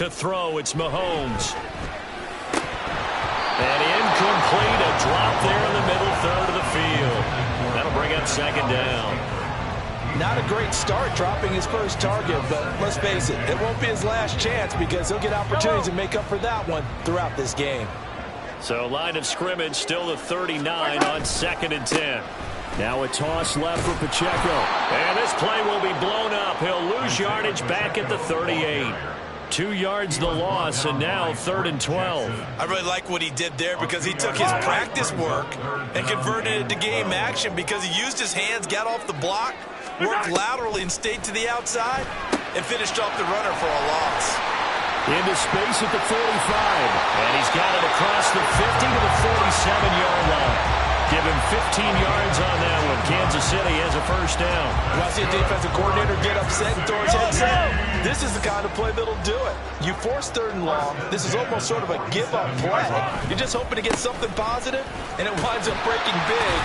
To throw, it's Mahomes. And incomplete, a drop there in the middle third of the field. That'll bring up second down. Not a great start dropping his first target, but let's face it, it won't be his last chance because he'll get opportunities to make up for that one throughout this game. So line of scrimmage still the 39 on 2nd and 10. Now a toss left for Pacheco. And this play will be blown up. He'll lose yardage back at the 38. 2 yards the loss, and now 3rd and 12. I really like what he did there because he took his practice work and converted it to game action because he used his hands, got off the block, worked laterally and stayed to the outside, and finished off the runner for a loss. Into space at the 45. And he's got it across the 50 to the 47-yard line. Give him 15 yards on that one. Kansas City has a first down. You want to see a defensive coordinator get upset and throw his headset? This is the kind of play that'll do it. You force 3rd and long. This is almost sort of a give-up play. You're just hoping to get something positive, and it winds up breaking big.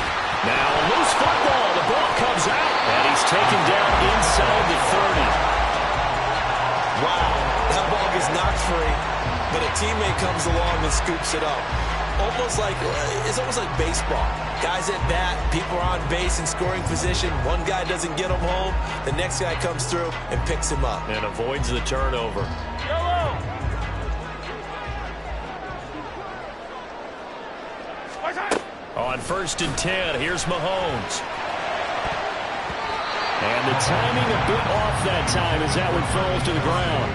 Now a loose football. The ball comes out, and he's taken down inside the 30. Wow, that ball gets knocked free, but a teammate comes along and scoops it up. It's almost like baseball. Guys at bat, people are on base in scoring position. One guy doesn't get him home. The next guy comes through and picks him up. And avoids the turnover. On 1st and 10, here's Mahomes. And the timing a bit off that time as that one falls to the ground.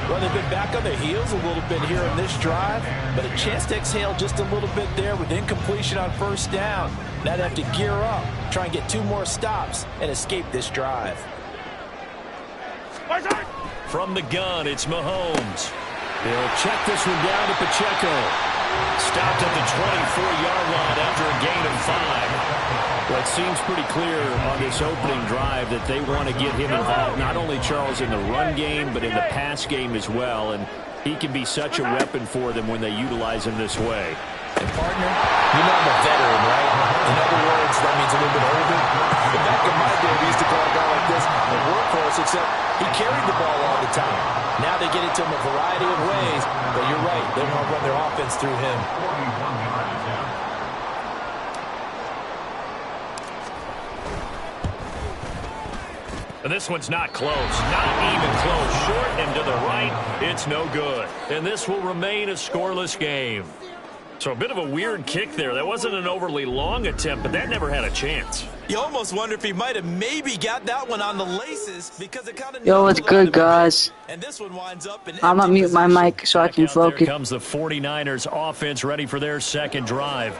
Well, they've been back on their heels a little bit here in this drive, but a chance to exhale just a little bit there with incompletion on 1st down. Now they have to gear up, try and get 2 more stops, and escape this drive. From the gun, it's Mahomes. He'll check this one down to Pacheco. Stopped at the 24-yard line after a gain of 5. Well, it seems pretty clear on this opening drive that they want to get him involved, not only, Charles, in the run game, but in the pass game as well. And he can be such a weapon for them when they utilize him this way. And, partner, you know I'm a veteran, right? In other words, that means a little bit older. But back in my day, we used to call a guy like this a workhorse, except he carried the ball all the time. Now they get it to him a variety of ways, but you're right, they want to run their offense through him. And this one's not close. Not even close. Short and to the right. It's no good. And this will remain a scoreless game. So a bit of a weird kick there. That wasn't an overly long attempt, but that never had a chance. You almost wonder if he might have maybe got that one on the laces because it kind of... Yo, what's good, guys? And this one winds up in I'm gonna mute my mic so I can focus. Here comes the 49ers offense ready for their second drive.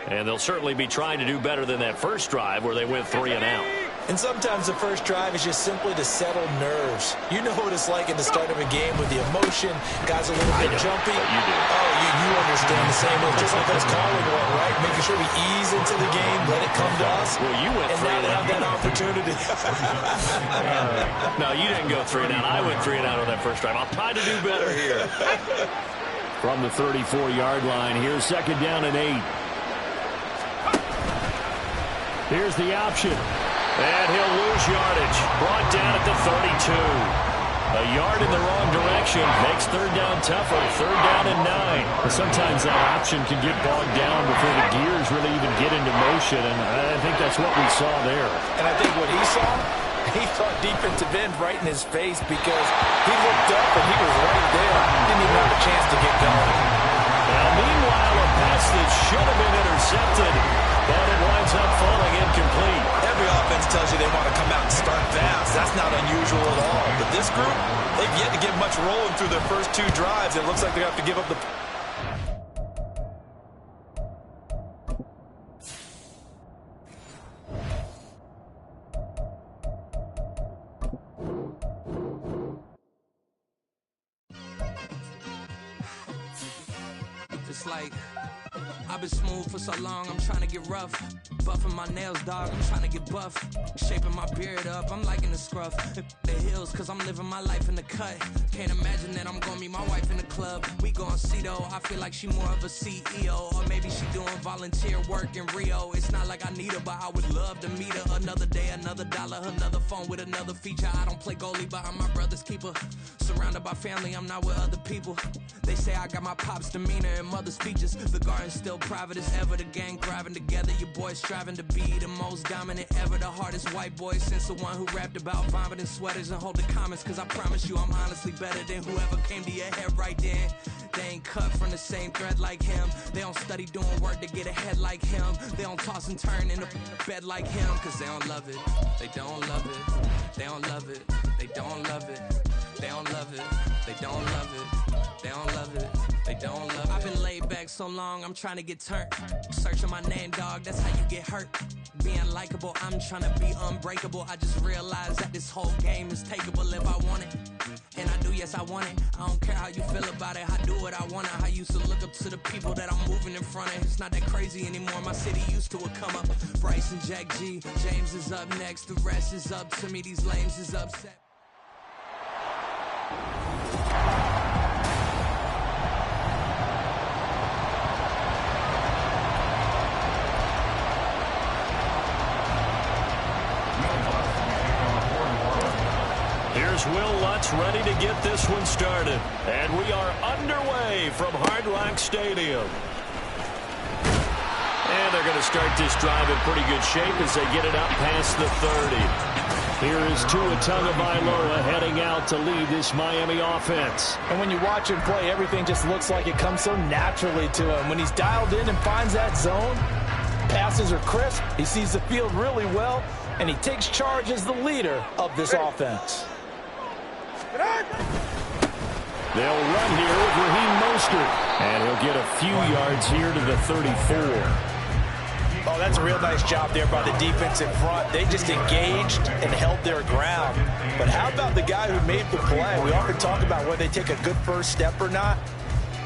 And they'll certainly be trying to do better than that first drive where they went 3 and out. And sometimes the first drive is just simply to settle nerves. You know what it's like at the start of a game with the emotion. Guys a little bit jumpy. You do. Oh, you understand the same way. Just like us calling one, right? Making sure we ease into the game, let it come to us. Well, you went 3 and now and they out. have that opportunity. No, you didn't go 3 and out. I went 3 and out on that first drive. I'll try to do better here. From the 34-yard line, here's 2nd down and 8. Here's the option. And he'll lose yardage. Brought down at the 32. A yard in the wrong direction makes 3rd down tougher. 3rd down and 9. Sometimes that option can get bogged down before the gears really even get into motion, and I think that's what we saw there. And I think what he saw, he thought defensive end right in his face because he looked up and he was right there. He didn't even have a chance to get going. Now, meanwhile, a pass that should have been intercepted, but it winds up falling incomplete. Every offense tells you they want to come out and start fast. That's not unusual at all. But this group, they've yet to get much rolling through their first 2 drives. It looks like they have to give up the... It's like I've been smooth for so long, I'm trying to get rough. Buffing my nails, dog, I'm trying to get buff. Shaping my beard up, I'm liking the scruff. The hills, cause I'm living my life in the cut. Can't imagine that I'm gonna meet my wife in the club. We gon' see though, I feel like she more of a CEO. Or maybe she doing volunteer work in Rio. It's not like I need her, but I would love to meet her. Another day, another dollar, another phone with another feature. I don't play goalie, but I'm my brother's keeper. Surrounded by family, I'm not with other people. They say I got my pop's demeanor and mother's features. The garden's still private as ever, the gang thriving together. Your boys striving to be the most dominant ever. The hardest white boy since the one who rapped about vomiting sweaters and holding comments. Cause I promise you I'm honestly better than whoever came to your head right then. They ain't cut from the same thread like him. They don't study doing work to get ahead like him. They don't toss and turn in the bed like him. Cause they don't love it, they don't love it. They don't love it, they don't love it. They don't love it, they don't love it. They don't love it, they don't love it. I've been laid back so long, I'm trying to get turned. Searching my name, dog, that's how you get hurt. Being likable, I'm trying to be unbreakable. I just realized that this whole game is takeable if I want it. And I do, yes, I want it. I don't care how you feel about it, I do what I want it. I used to look up to the people that I'm moving in front of. It's not that crazy anymore, my city used to a come up. Bryce and Jack G, James is up next. The rest is up to me, these lames is upset. Here's Will Lutz ready to get this one started. And we are underway from Hard Rock Stadium. And they're going to start this drive in pretty good shape as they get it up past the 30. Here is Tua Tagovailoa heading out to lead this Miami offense. And when you watch him play, everything just looks like it comes so naturally to him. When he's dialed in and finds that zone, passes are crisp, he sees the field really well, and he takes charge as the leader of this offense. They'll run here with Raheem Mostert. And he'll get a few yards here to the 34. Oh, that's a real nice job there by the defense in front. They just engaged and held their ground. But how about the guy who made the play? We often talk about whether they take a good first step or not.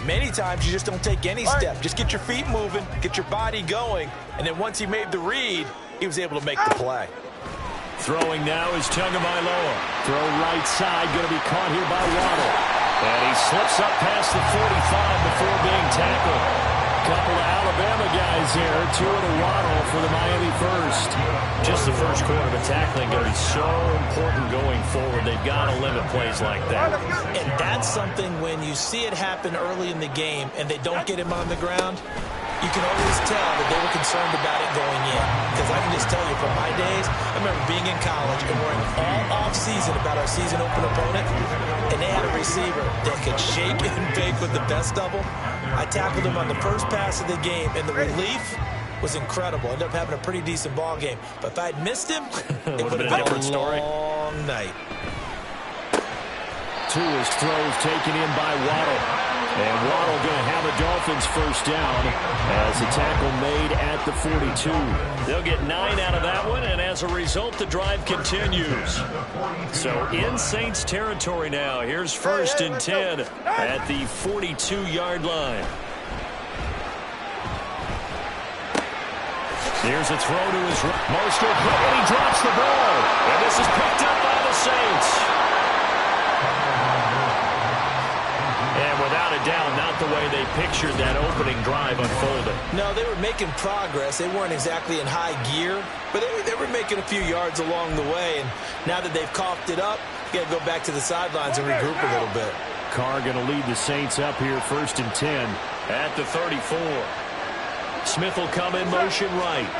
Many times you just don't take any step. Just get your feet moving, get your body going, and then once he made the read, he was able to make the play. Throwing now is Tagovailoa. Throw right side, going to be caught here by Waddle. And he slips up past the 45 before being tackled. Couple of Alabama guys here, two of the Waddle for the Miami first. Just the first quarter, but tackling going to be so important going forward. They've got to limit plays like that. And that's something when you see it happen early in the game and they don't get him on the ground, you can always tell that they were concerned about it going in. Because I can just tell you from my days, I remember being in college and worrying all off-season about our season open opponent, and they had a receiver that could shake and bake with the best of them. I tackled him on the first pass of the game, and the relief was incredible. Ended up having a pretty decent ball game. But if I had missed him, it would have been a long night. Tua's throws taken in by Waddle. And Waddle going to have a Dolphins first down as the tackle made at the 42. They'll get 9 out of that one, and as a result, the drive continues. So in Saints territory now. Here's 1st and 10 at the 42-yard line. Here's a throw to his right. Mostert, and he drops the ball. And this is picked up by the Saints. And without a doubt, not the way they pictured that opening drive unfolding. No, they were making progress. They weren't exactly in high gear, but they were making a few yards along the way. And now that they've coughed it up, you got to go back to the sidelines and regroup a little bit. Carr going to lead the Saints up here 1st and 10 at the 34. Smith will come in motion right.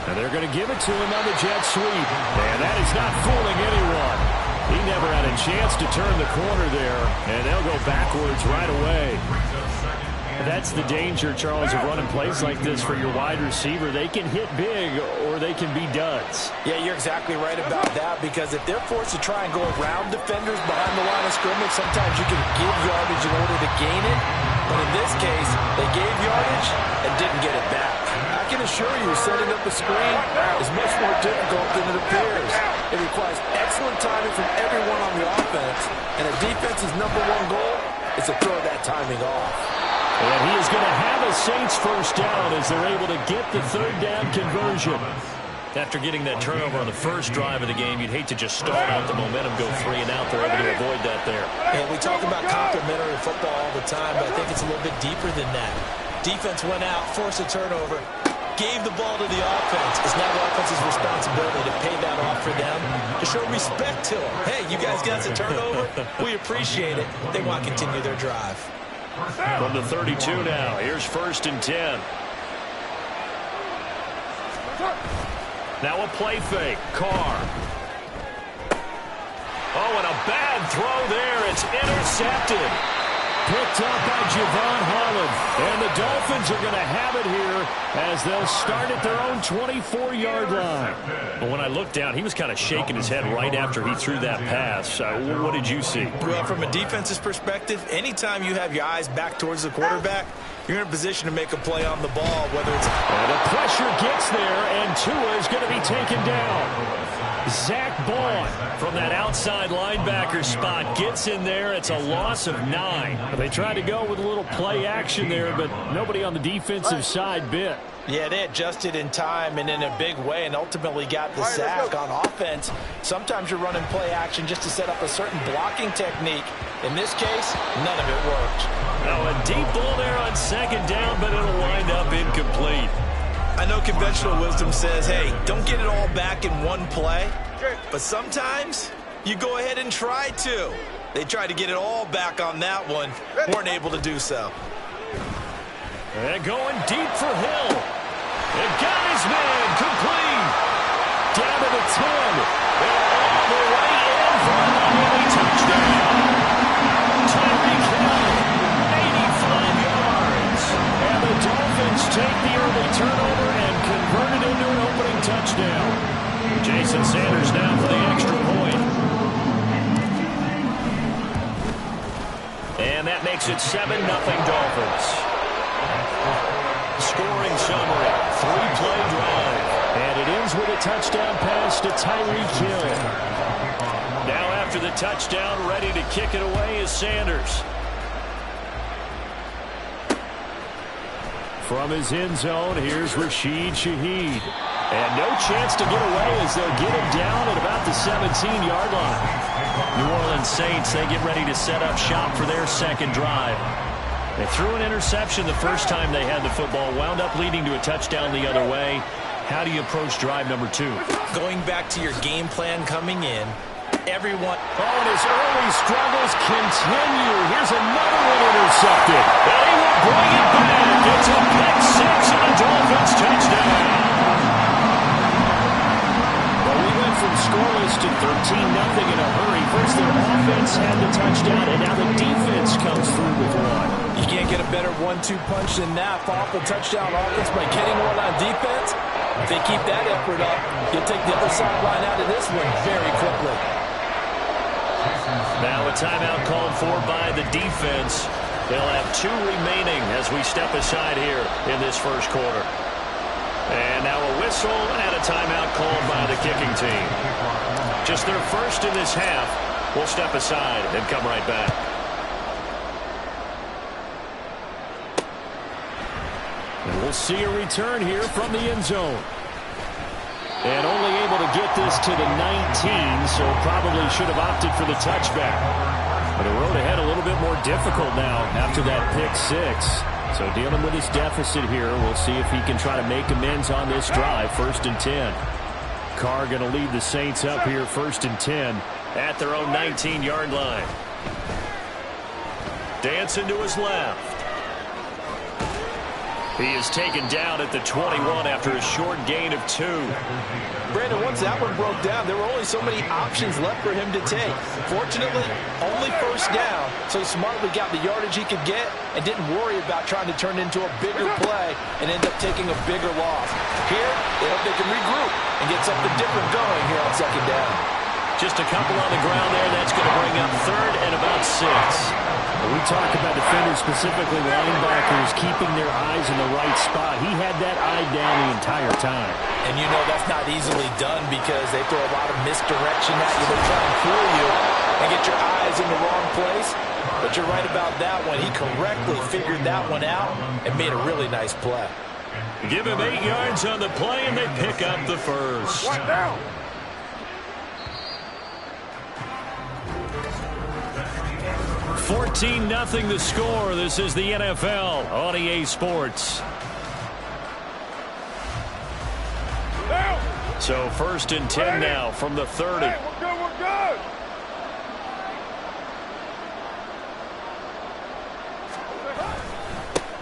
And they're going to give it to him on the jet sweep. And that is not fooling anyone. He never had a chance to turn the corner there, and they'll go backwards right away. That's the danger, Charles, of running plays like this for your wide receiver. They can hit big or they can be duds. Yeah, you're exactly right about that, because if they're forced to try and go around defenders behind the line of scrimmage, sometimes you can give yardage in order to gain it. But in this case, they gave yardage and didn't get it back. I can assure you, setting up a screen is much more difficult than it appears. It requires excellent timing from everyone on the offense, and a defense's #1 goal is to throw that timing off. And he is going to have a Saints first down as they're able to get the third down conversion. After getting that turnover on the first drive of the game, you'd hate to just start out the momentum, go 3 and out. They're able to avoid that there. And we talk about complementary football all the time, but I think it's a little bit deeper than that. Defense went out, forced a turnover, gave the ball to the offense. It's now the offense's responsibility to pay that off for them, to show respect to them. Hey, you guys got the turnover? We appreciate it. They want to continue their drive. From the 32 now, here's 1st and 10. Now a play fake. Carr. Oh, and a bad throw there. It's intercepted. Picked up by Javon Holland. And the Dolphins are going to have it here as they'll start at their own 24-yard line. But when I looked down, he was kind of shaking his head right after he threw that pass. What did you see? Well, from a defense's perspective, anytime you have your eyes back towards the quarterback, you're in a position to make a play on the ball, whether it's... And the pressure gets there, and Tua is going to be taken down. Zach Bond from that outside linebacker spot gets in there. It's a loss of 9. They tried to go with a little play action there, but nobody on the defensive side bit. Yeah, they adjusted in time and in a big way and ultimately got the sack on offense. Sometimes you're running play action just to set up a certain blocking technique. In this case, none of it worked. Now a deep ball there on 2nd down, but it'll wind up incomplete. I know conventional wisdom says, hey, don't get it all back in one play. But sometimes you go ahead and try to. They tried to get it all back on that one. Weren't able to do so. And going deep for Hill. And got his man complete. Down to the 10. And all the way in for an early touchdown. Tyreek Hill, 85 yards. And the Dolphins take the early turnover and convert it into an opening touchdown. Jason Sanders now for the extra point. And that makes it 7-0 Dolphins. Scoring summary, 3-play drive. And it ends with a touchdown pass to Tyreek Hill. Now after the touchdown, ready to kick it away is Sanders. From his end zone, here's Rashid Shaheed. And no chance to get away as they'll get him down at about the 17-yard line. New Orleans Saints, they get ready to set up shop for their 2nd drive. They threw an interception the first time they had the football, wound up leading to a touchdown the other way. How do you approach drive number 2? Going back to your game plan coming in, everyone... Oh, and his early struggles continue. Here's another one intercepted. And he will bring it back. It's a pick 6 and a Dolphins touchdown. From scoreless to 13-0 in a hurry. First their offense had the touchdown, and now the defense comes through with one. You can't get a better 1-2 punch than that. Follow up a touchdown offense by getting one on defense. If they keep that effort up, you'll take the other sideline out of this one very quickly. Now a timeout called for by the defense. They'll have 2 remaining as we step aside here in this first quarter. And now a whistle and a timeout called by the kicking team. Just their first in this half. We'll step aside and come right back. And we'll see a return here from the end zone. And only able to get this to the 19, so probably should have opted for the touchback. But the road ahead a little bit more difficult now after that pick 6. So dealing with his deficit here, we'll see if he can try to make amends on this drive. 1st and 10. Carr going to lead the Saints up here 1st and 10. At their own 19-yard line. Dancing to his left. He is taken down at the 21 after a short gain of 2. Brandon, once that one broke down, there were only so many options left for him to take. Fortunately, only 1st down, so he smartly got the yardage he could get and didn't worry about trying to turn into a bigger play and end up taking a bigger loss. Here, they hope they can regroup and get something different going here on 2nd down. Just a couple on the ground there. That's going to bring up 3rd and about 6. We talk about defenders, specifically linebackers, keeping their eyes in the right spot. He had that eye down the entire time. And you know that's not easily done because they throw a lot of misdirection at you. They try and fool you and get your eyes in the wrong place. But But you're right about that one. He correctly figured that one out and made a really nice play. Give him 8 yards on the play, and they pick up the first. 14-0 the score. This is the NFL on EA Sports. So 1st and 10 now from the 30. Hey, we're good.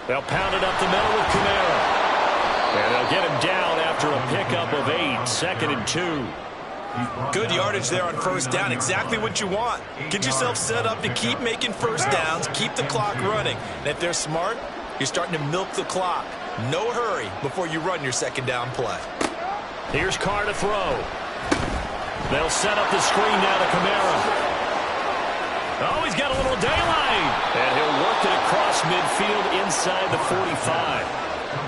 They'll pound it up the middle with Kamara. And they'll get him down after a pickup of 8. 2nd and 2. Good yardage there on 1st down. Exactly what you want. Get yourself set up to keep making 1st downs, keep the clock running. And if they're smart, you're starting to milk the clock. No hurry before you run your 2nd down play. Here's Carr to throw. They'll set up the screen now to Kamara. Oh, he's got a little daylight. And he'll work it across midfield inside the 45.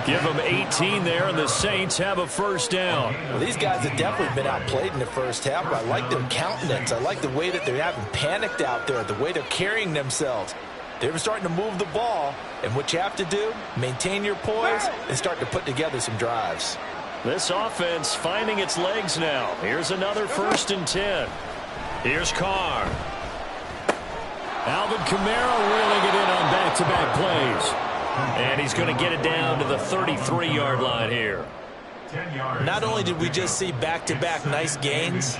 Give them 18 there, and the Saints have a 1st down. Well, these guys have definitely been outplayed in the 1st half. I like their countenance. I like the way that they haven't panicked out there, the way they're carrying themselves. They're starting to move the ball, and what you have to do, maintain your poise and start to put together some drives. This offense finding its legs now. Here's another 1st and 10. Here's Carr. Alvin Kamara reeling it in on back-to-back plays. And he's going to get it down to the 33-yard line here. Not only did we just see back-to-back nice gains,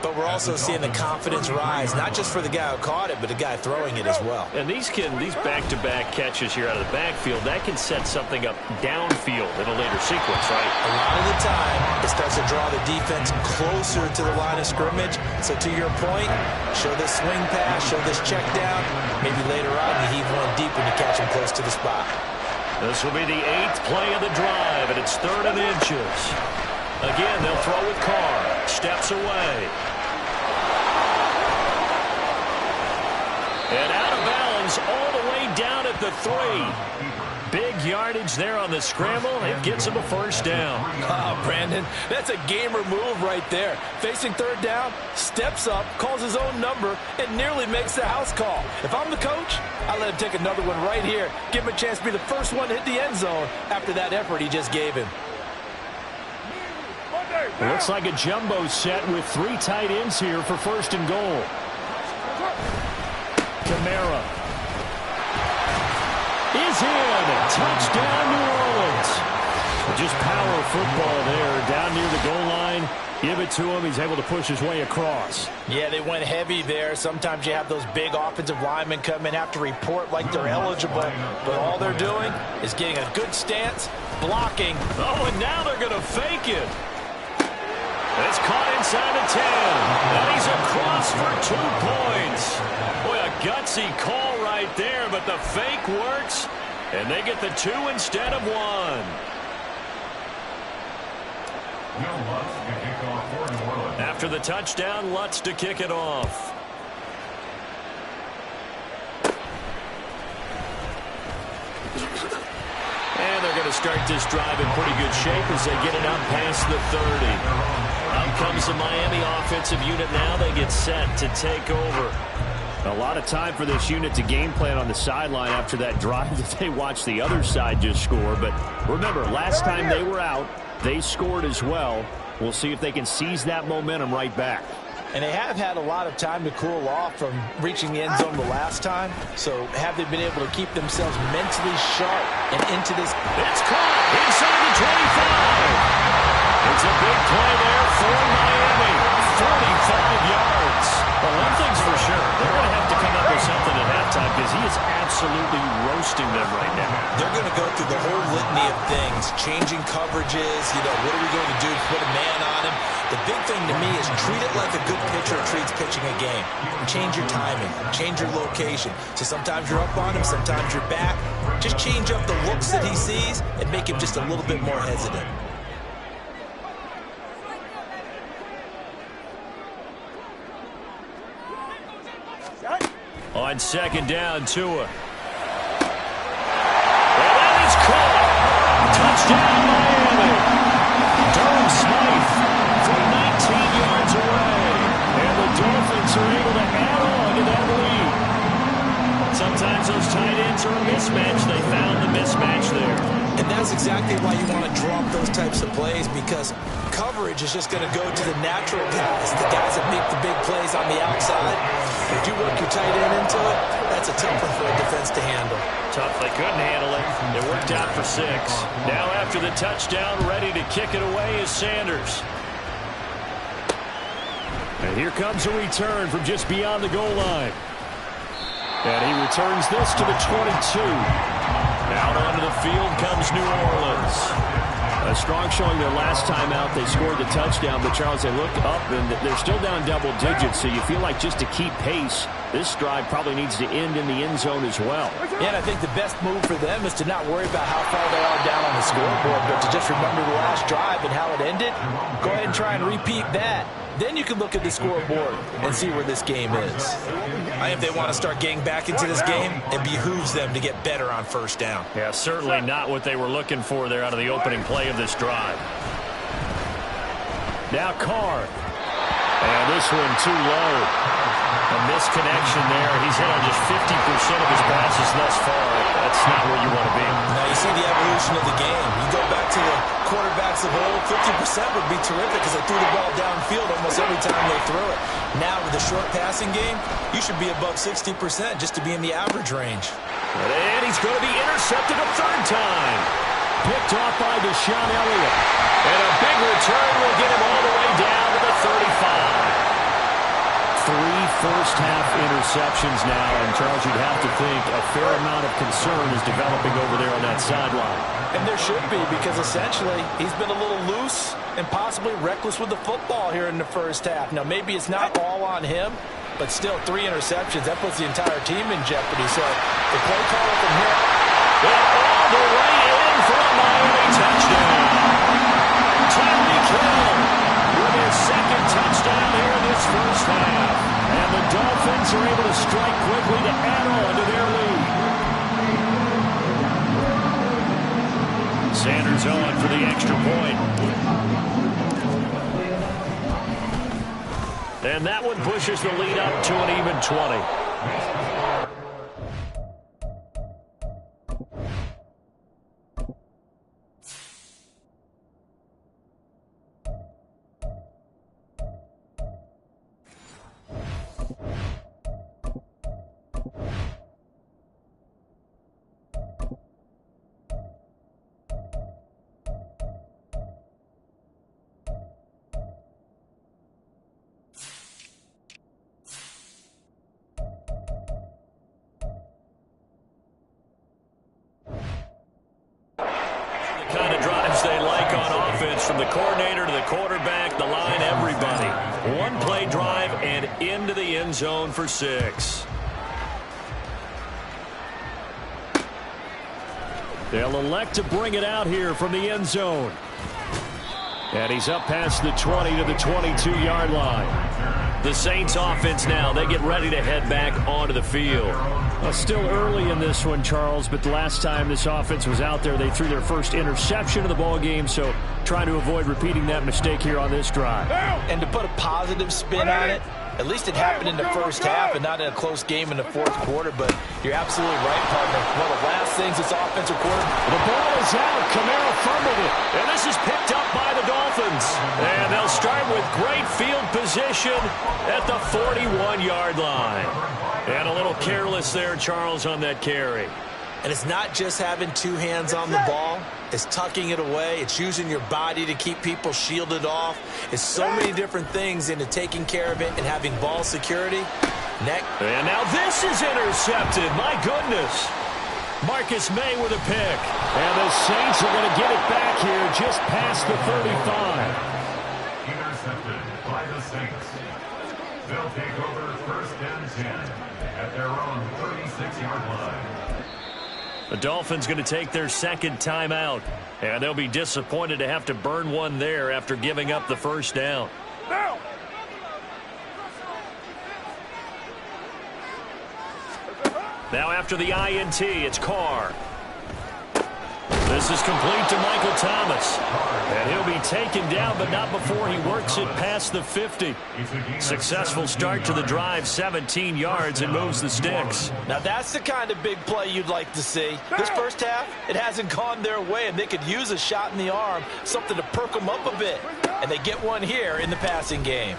but we're also seeing the confidence rise, not just for the guy who caught it, but the guy throwing it as well. And these back-to-back catches here out of the backfield, that can set something up downfield in a later sequence, right? A lot of the time, it starts to draw the defense closer to the line of scrimmage. So to your point, show this swing pass, show this check down. Maybe later on you heave one deep when you catch him close to the spot. This will be the 8th play of the drive, and it's 3rd and inches. Again, they'll throw with Carr. Steps away. And out of bounds all the way down at the 3. Big yardage there on the scramble. It gets him a 1st down. Oh, Brandon, that's a gamer move right there. Facing 3rd down, steps up, calls his own number, and nearly makes the house call. If I'm the coach, I let him take another one right here. Give him a chance to be the first one to hit the end zone after that effort he just gave him. It looks like a jumbo set with 3 tight ends here for 1st and goal. Kamara is in. Touchdown, New Orleans. Just power football there down near the goal line. Give it to him. He's able to push his way across. Yeah, they went heavy there. Sometimes you have those big offensive linemen come in, have to report like they're eligible. But all they're doing is getting a good stance, blocking. Oh, and now they're going to fake it. It's caught inside the 10. And he's across for 2 points. Boy, a gutsy call right there, but the fake works. And they get the 2 instead of 1. After the touchdown, Lutz to kick it off. And they're going to start this drive in pretty good shape as they get it out past the 30. Out comes the Miami offensive unit now. They get set to take over. A lot of time for this unit to game plan on the sideline after that drive that they watched the other side just score. But remember, last time they were out, they scored as well. We'll see if they can seize that momentum right back. And they have had a lot of time to cool off from reaching the end zone the last time. So have they been able to keep themselves mentally sharp and into this? It's caught inside the 25. It's a big play there for Miami. 45 yards. Well, one thing's for sure. They're going to have to come up with something at halftime because he is absolutely roasting them right now. They're going to go through the whole litany of things, changing coverages, what are we going to do to put a man on him? The big thing to me is treat it like a good pitcher treats pitching a game. Change your timing, change your location. So sometimes you're up on him, sometimes you're back. Just change up the looks that he sees and make him just a little bit more hesitant. On 2nd down, Tua. And that is caught. Touchdown, Miami. Durham Smythe from 19 yards away. And the Dolphins are able to add on to that lead. those types of plays because coverage is just going to go to the natural guys, the guys that make the big plays on the outside. If you work your tight end into it, that's a tough one for a defense to handle. Tough. They couldn't handle it. It worked out for 6. Now after the touchdown, ready to kick it away is Sanders. And here comes a return from just beyond the goal line. And he returns this to the 22. Out onto the field comes New Orleans. A strong showing their last time out. They scored the touchdown, but Charles, they looked up, and they're still down double digits, so you feel like just to keep pace, this drive probably needs to end in the end zone as well. Yeah, and I think the best move for them is to not worry about how far they are down on the scoreboard, but to just remember the last drive and how it ended. Go ahead and try and repeat that. Then you can look at the scoreboard and see where this game is. I think they want to start getting back into this game, it behooves them to get better on first down. Yeah, certainly not what they were looking for there out of the opening play of this drive. Now Carr. And this one too low. A misconnection there. He's hit on just 50% of his passes thus far. That's not where you want to be. Now you see the evolution of the game. You go back to the quarterbacks of old, 50% would be terrific because they threw the ball downfield almost every time they threw it. Now with the short passing game, you should be above 60% just to be in the average range. And he's going to be intercepted a 3rd time. Picked off by Deshaun Elliott. And a big return will get him all the way down to the 35. 3 first-half interceptions now, and Charles, you'd have to think a fair amount of concern is developing over there on that sideline. And there should be, because essentially he's been a little loose and possibly reckless with the football here in the first half. Now, maybe it's not all on him, but still 3 interceptions. That puts the entire team in jeopardy. So the play caller from here. And all the way in for a Miami touchdown. Tyreek Hill with his 2nd touchdown here in this first half. And the Dolphins are able to strike quickly to add on to their lead. Sanders on for the extra point. And that one pushes the lead up to an even 20. From the coordinator to the quarterback, the line, everybody. 1-play drive and into the end zone for 6. They'll elect to bring it out here from the end zone. And he's up past the 20 to the 22-yard line. The Saints offense now, they get ready to head back onto the field. Still early in this one, Charles, but the last time this offense was out there, they threw their first interception of the ball game, so trying to avoid repeating that mistake here on this drive. And to put a positive spin on it, at least it happened in the first half and not in a close game in the 4th quarter, but you're absolutely right, partner. One of the last things this offensive quarter. The ball is out. Kamara fumbled it, and this is picked up by the Dolphins. And they'll start with great field position at the 41-yard line. And a little careless there, Charles, on that carry. And it's not just having 2 hands on the ball. It's tucking it away. It's using your body to keep people shielded off. It's so many different things into taking care of it and having ball security. And now this is intercepted. My goodness. Marcus May with a pick. And the Saints are going to get it back here just past the 35. Intercepted by the Saints. They'll take over 1st and 10 at their own 36-yard line. The Dolphins going to take their 2nd timeout, and they'll be disappointed to have to burn one there after giving up the first down. Now after the INT, it's Carr. This is complete to Michael Thomas. And he'll be taken down, but not before he works it past the 50. Successful start to the drive, 17 yards, and moves the sticks. Now that's the kind of big play you'd like to see. This first half, it hasn't gone their way, and they could use a shot in the arm, something to perk them up a bit. And they get one here in the passing game.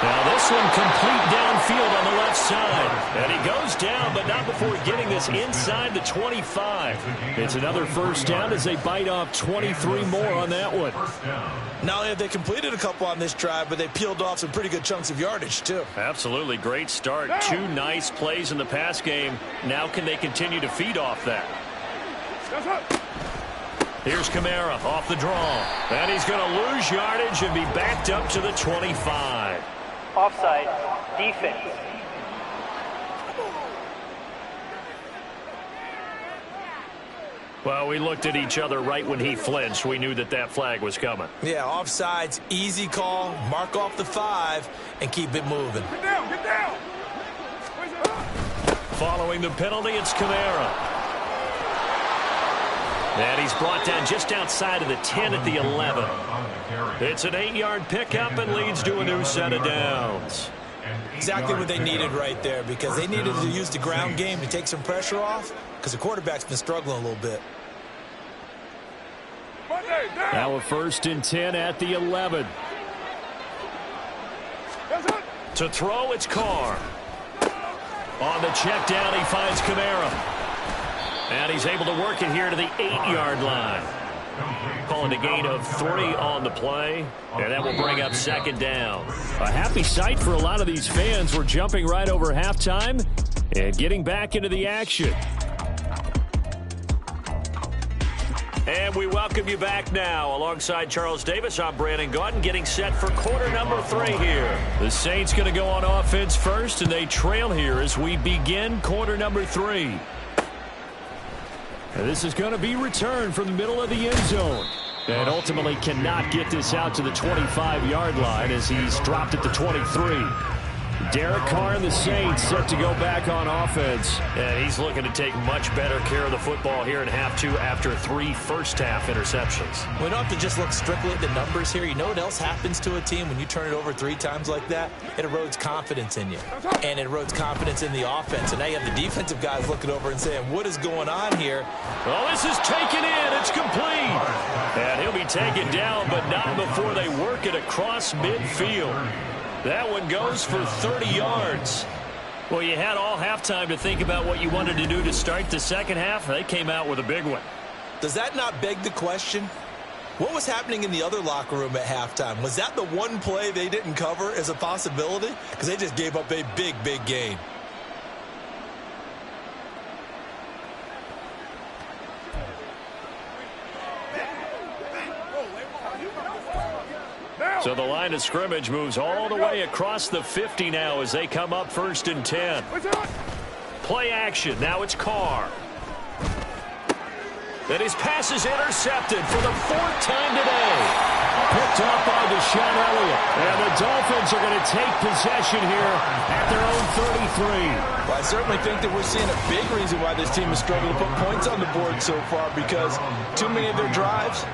Now this one complete downfield on the left side. And he goes down, but not before getting this inside the 25. It's another first down as they bite off 23 more on that one. Not only have they completed a couple on this drive, but they peeled off some pretty good chunks of yardage, too. Absolutely great start. Two nice plays in the pass game. Now can they continue to feed off that? Here's Kamara off the draw. And he's going to lose yardage and be backed up to the 25. Offside, defense. Well, we looked at each other right when he flinched. We knew that that flag was coming. Yeah, offsides, easy call, mark off the 5, and keep it moving. Get down, get down. Following the penalty, it's Kamara. And he's brought down just outside of the 10 at the 11. It's an 8-yard pickup and leads to a new set of downs. Exactly what they needed right there, because they needed to use the ground game to take some pressure off, because the quarterback's been struggling a little bit. Now a 1st and 10 at the 11. To throw, it's Carr. On the check down, he finds Kamara. And he's able to work it here to the 8-yard line. Calling a gain of 3 on the play. And that will bring up 2nd down. A happy sight for a lot of these fans. We're jumping right over halftime and getting back into the action. And we welcome you back now. Alongside Charles Davis, I'm Brandon Gaudin, getting set for quarter number 3 here. The Saints going to go on offense first, and they trail here as we begin quarter number 3. And this is going to be returned from the middle of the end zone. And ultimately cannot get this out to the 25-yard line as he's dropped at the 23. Derek Carr and the Saints set to go back on offense. And he's looking to take much better care of the football here in half 2 after 3 first-half interceptions. We don't have to just look strictly at the numbers here. You know what else happens to a team when you turn it over 3 times like that? It erodes confidence in you. And it erodes confidence in the offense. And now you have the defensive guys looking over and saying, what is going on here? Well, this is taken in. It's complete. And he'll be taken down, but not before they work it across midfield. That one goes for 30 yards. Well, you had all halftime to think about what you wanted to do to start the second half. They came out with a big one. Does that not beg the question? What was happening in the other locker room at halftime? Was that the one play they didn't cover as a possibility? Because they just gave up a big, big gain. So the line of scrimmage moves all the way across the 50 now as they come up 1st and 10. Play action. Now it's Carr. And his pass is intercepted for the 4th time today. Picked up by Deshaun Elliott. And the Dolphins are going to take possession here at their own 33. Well, I certainly think that we're seeing a big reason why this team is struggling to put points on the board so far, because too many of their drives